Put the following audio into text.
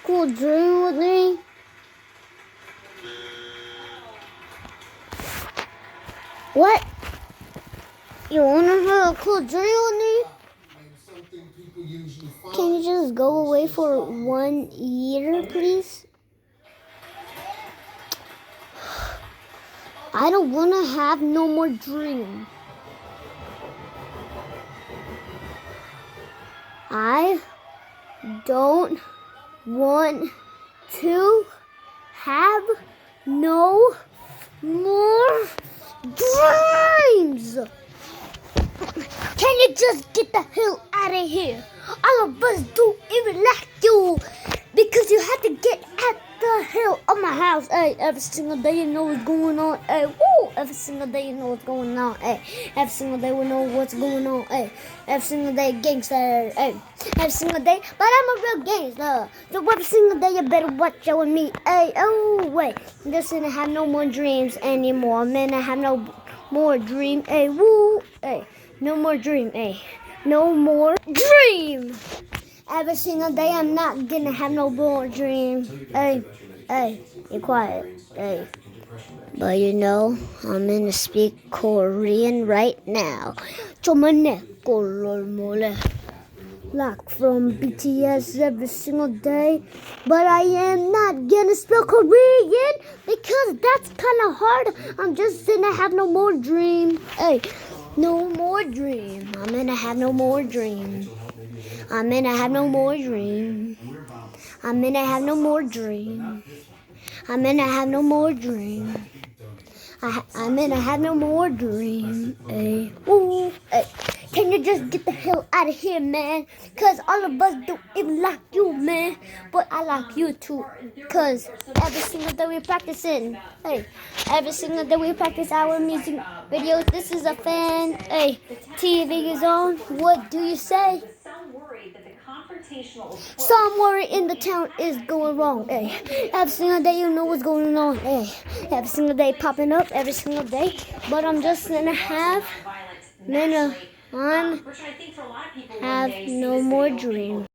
cool dream with me? What? You wanna have a cool dream with me? Can you just go away for 1 year, please? I don't wanna have no more dream. I don't want to have no more dreams. Can you just get the hell out of here? All of us don't even like you because you have to get out the hell of my house. Hey, every single day you know what's going on. Hey, woo! Every single day you know what's going on. Hey, every single day we know what's going on. Hey, every single day gangster. Hey, every single day, but I'm a real gangster. So every single day you better watch out with me. Hey, oh wait, listen, I have no more dreams anymore, man. I have no more dream. Hey, woo! Hey, no more dream. Hey, no more dream. Every single day, I'm not gonna have no more dream. Hey, be quiet. Hey. But you know, I'm gonna speak Korean right now. Like from BTS every single day. But I am not gonna speak Korean because that's kind of hard. I'm just gonna have no more dream. Hey, no more dream. I'm gonna have no more dream. I'm gonna have no more dream. I'm gonna have no more dream. I'm gonna have no more dream. I'm gonna have no more dream. Hey, ooh, hey. Can you just get the hell out of here, man? Cause all of us don't even like you, man. But I like you too. Cause every single day we're practicing. Hey, every single day we practice our music videos. This is a fan. Hey, TV is on. What do you say? Somewhere in the town is going wrong. Hey, every single day you know what's going on. Hey, every single day popping up every single day. But I'm just gonna have, I'm have no more dream.